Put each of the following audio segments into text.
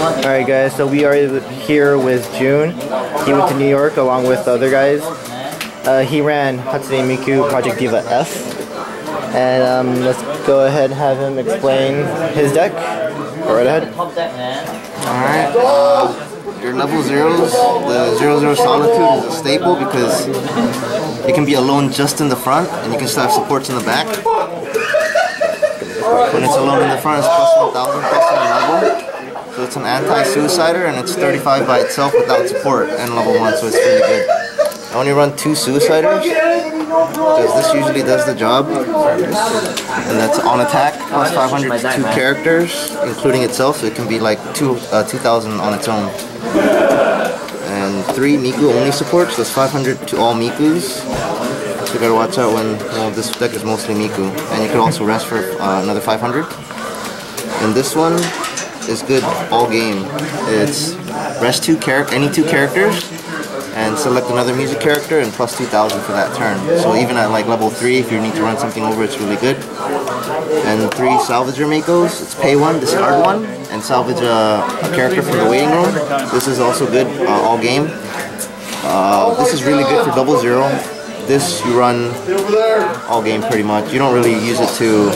Alright guys, so we are here with Joon. He went to New York along with the other guys. He ran Hatsune Miku Project Diva F. And let's go ahead and have him explain his deck. Go right ahead. Alright, your level zeros, the 00 Solitude is a staple because it can be alone just in the front and you can still have supports in the back. When it's alone in the front, it's plus 1000 plus in level. So it's an anti-suicider and it's 35 by itself without support and level 1, so it's really good. I only run 2 suiciders because this usually does the job. And that's on attack, plus 500 to 2 characters, including itself, so it can be like 2000 on its own. And 3 Miku only supports, so it's 500 to all Mikus. So you gotta watch out when, well, this deck is mostly Miku. And you could also rest for another 500. And this one is good all game. It's rest any 2 characters and select another music character and plus 2000 for that turn. So even at like level 3, if you need to run something over, it's really good. And 3 Salvager Makos, it's pay 1, discard 1, and salvage a character from the waiting room. This is also good all game. This is really good for 00. This you run all game pretty much. You don't really use it to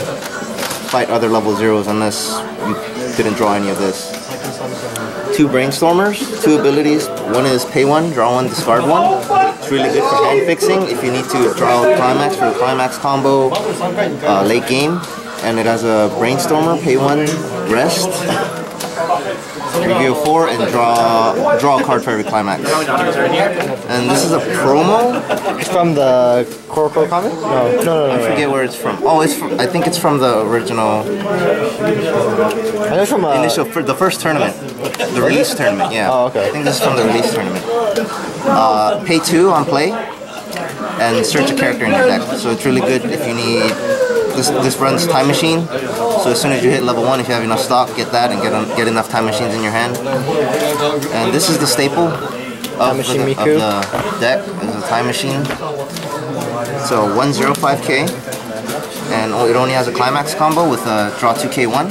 fight other level 0s unless you didn't draw any of this. 2 Brainstormers, 2 abilities. One is pay 1, draw 1, discard 1. It's really good for hand fixing if you need to draw a climax for the climax combo late game. And it has a Brainstormer, pay 1, rest, reveal 4, and draw a card for every climax. And this is a promo. It's from the Koroko comic? No. I forget where it's from. Oh, I think it's from the original. I know from the first tournament, the release tournament. Yeah. Oh, okay. I think this is from the release tournament. Pay 2 on play, and search a character in your deck. So it's really good if you need. This runs Time Machine, so as soon as you hit level 1, if you have enough stock, get that and get enough Time Machines in your hand. And this is the staple of the deck, is a Time Machine. So 105k, and it only has a climax combo with a draw 2k1.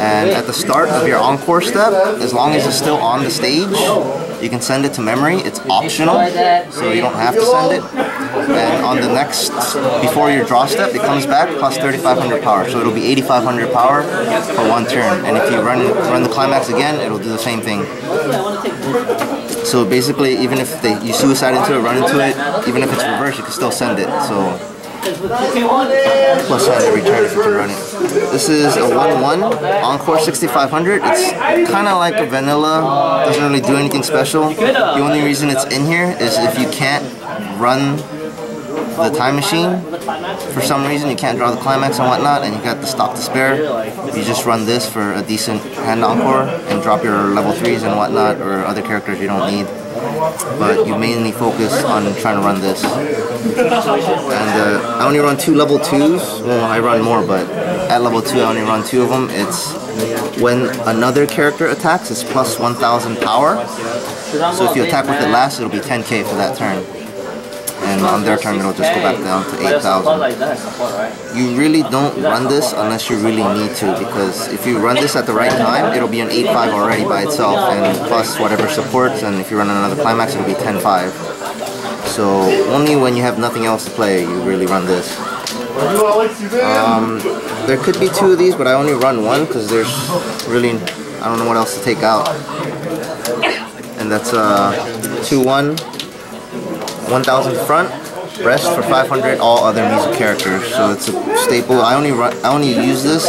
And at the start of your encore step, as long as it's still on the stage, you can send it to memory. It's optional, so you don't have to send it. And on the next, before your draw step, it comes back plus 3500 power. So it'll be 8500 power for 1 turn. And if you run the climax again, it'll do the same thing. So basically, even if you suicide into it, run into it, even if it's reversed, you can still send it. So plus hand every turn if you can run it. This is a 1-1 Encore 6500. It's kind of like a vanilla, doesn't really do anything special. The only reason it's in here is if you can't run the Time Machine for some reason, you can't draw the climax and whatnot, and you got the stock to spare, you just run this for a decent hand encore and drop your level 3s and whatnot, or other characters you don't need. But you mainly focus on trying to run this. And I only run 2 level 2s. Well, I run more, but at level 2 I only run 2 of them. It's when another character attacks, it's plus 1000 power. So if you attack with it last, it'll be 10k for that turn. And on their turn, it'll just go back down to 8000. You really don't run this unless you really need to, because if you run this at the right time, it'll be an 8-5 already by itself, and plus whatever supports, and if you run another climax, it'll be 10-5. So only when you have nothing else to play, you really run this. There could be 2 of these, but I only run 1 because there's really, I don't know what else to take out. And that's 2-1. 1000 front, rest for 500 all other music characters. So it's a staple. I only use this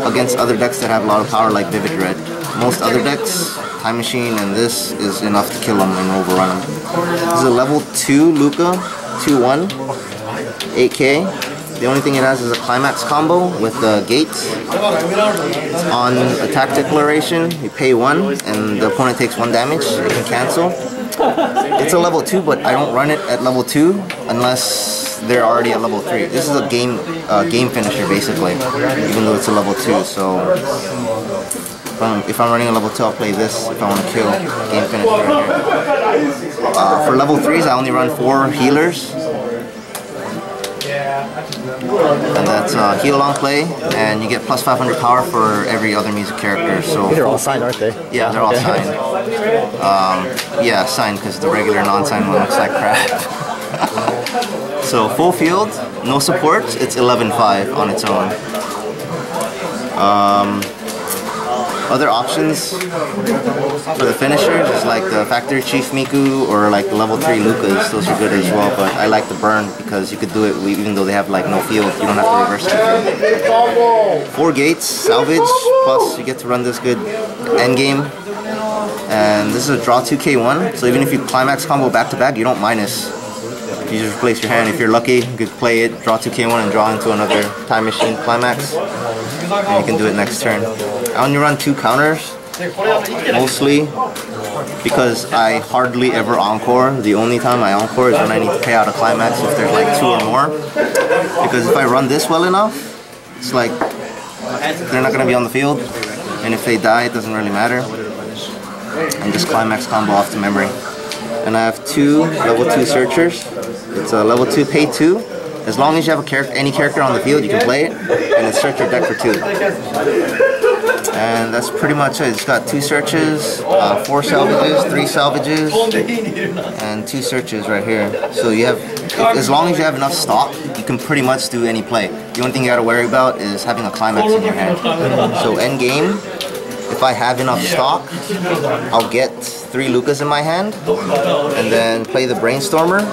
against other decks that have a lot of power like Vivid Red. Most other decks, Time Machine and this is enough to kill them and overrun them. This is a level 2 Luca, 2-1, 8k. The only thing it has is a climax combo with the gates. On attack declaration, you pay 1 and the opponent takes 1 damage. It can cancel. It's a level 2, but I don't run it at level 2 unless they're already at level 3. This is a game finisher basically, even though it's a level 2. So if I'm running a level 2, I'll play this if I want to kill game finisher right here. For level 3s, I only run 4 healers. And that's heal on play, and you get plus 500 power for every other music character. So these are all signed, aren't they? Yeah, they're all signed. Yeah, signed because the regular non-signed one looks like crap. So full field, no supports, it's 11.5 on its own. Other options for the finishers is like the Factory Chief Miku or like the level 3 Lucas. Those are good as well, but I like the burn because you could do it even though they have like no field. You don't have to reverse it. 4 gates, salvage, plus you get to run this good end game. And this is a draw 2k1, so even if you climax combo back to back, you don't minus. You just replace your hand. If you're lucky, you could play it, draw 2k1 and draw into another time machine climax. And you can do it next turn. I only run 2 counters, mostly because I hardly ever encore. The only time I encore is when I need to pay out a climax if there's like 2 or more. Because if I run this well enough, it's like they're not going to be on the field. And if they die, it doesn't really matter. And just climax combo off to memory. And I have 2 level 2 searchers. It's a level 2 pay 2. As long as you have any character on the field, you can play it, and it search your deck for 2. And that's pretty much it. It's got 2 searches, 4 salvages, 3 salvages, and 2 searches right here. So you have, as long as you have enough stock, you can pretty much do any play. The only thing you gotta worry about is having a climax in your hand. So end game, if I have enough stock, I'll get 3 Lucas in my hand, and then play the Brainstormer,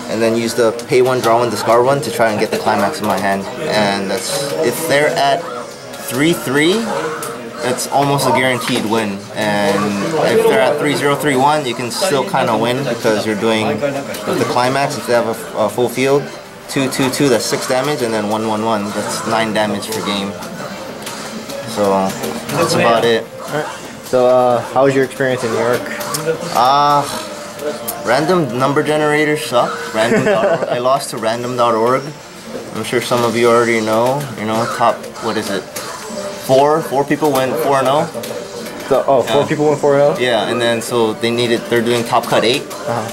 and then use the pay 1, draw 1, discard 1 to try and get the climax in my hand. And that's, if they're at 3-3, it's almost a guaranteed win. And if they're at 3-0-3-1, you can still kind of win because you're doing with the climax. If they have a full field, 2-2-2, that's 6 damage, and then 1-1-1, that's 9 damage per game. So that's about it. Alright. So how was your experience in New York? Random number generators suck. Random.org. I lost to random.org. I'm sure some of you already know. You know, top, what is it? 4 people went 4-0. So, 4 people went 4-0? Yeah, and then so they're doing top cut 8.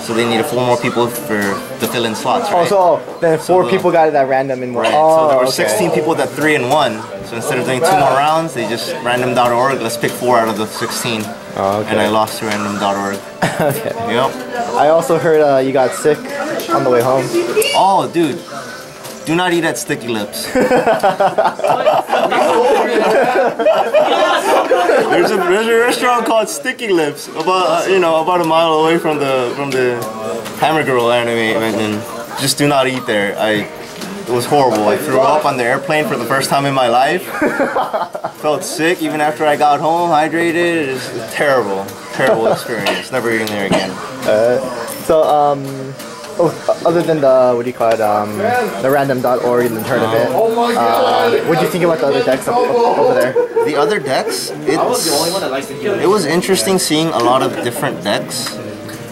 So they needed 4 more people to fill in slots, right? Oh, so then 4 people got that random in one. Right, so there were 16 people that 3-1. So instead of doing 2 more rounds, they just random.org, let's pick 4 out of the 16. Oh, okay. And I lost to random.org. Okay. Yep. I also heard you got sick on the way home. Oh, dude. Do not eat at Sticky Lips. There's a restaurant called Sticky Lips, about about a mile away from the Hammer Girl anime, and just do not eat there. It was horrible. I threw up on the airplane for the first time in my life. Felt sick even after I got home, hydrated. It was terrible experience. Never eating there again. Other than the, what do you call it, the random.org in the tournament, what do you think about the other decks over there? The other decks, it was interesting seeing a lot of different decks,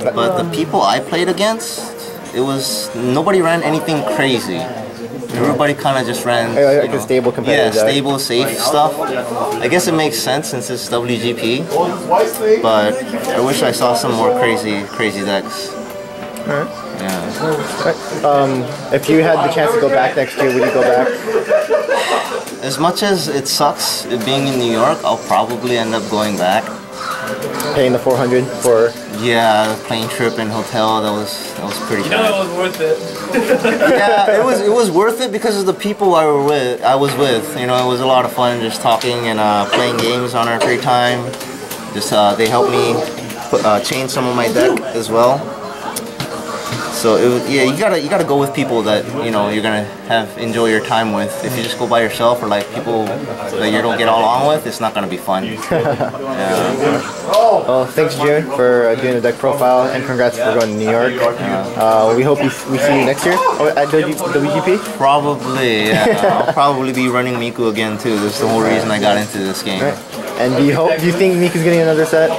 but the people I played against, nobody ran anything crazy. Everybody kind of just ran like a stable competitive deck. Stable, safe stuff. I guess it makes sense since it's WGP, but I wish I saw some more crazy decks. Alright. Yeah. If you had the chance to go back next year, would you go back? As much as it sucks being in New York, I'll probably end up going back. Paying the $400 for? Yeah, plane trip and hotel. That was pretty. You know, it was worth it. Yeah, it was worth it because of the people I was with. You know, it was a lot of fun just talking and playing games on our free time. Just they helped me change some of my deck as well. So you gotta go with people that you're gonna enjoy your time with. If you just go by yourself or like people that you don't get along with, it's not gonna be fun. Yeah. Well, thanks Joon for doing the deck profile, and congrats for going to New York. We hope we see you next year at WGP. Probably. Yeah. I'll probably be running Miku again too. That's the whole reason I got into this game. Right. And do you think Miku's getting another set?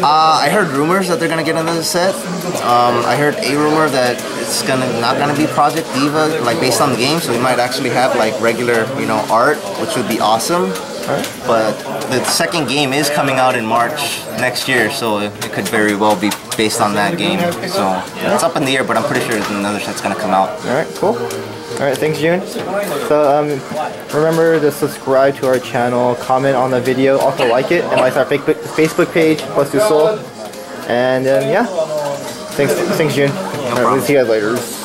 I heard rumors that they're gonna get another set. I heard a rumor that it's not gonna be Project Diva, like based on the game, so we might actually have like regular, art, which would be awesome. Right. But the second game is coming out in March next year, so it could very well be based on that game. So it's up in the air, but I'm pretty sure another set's gonna come out. All right, cool. Alright, thanks Joon. So remember to subscribe to our channel, comment on the video, also like it, and like our Facebook page, Plus 2 Soul. And yeah, thanks Joon. Alright, we'll see you guys later.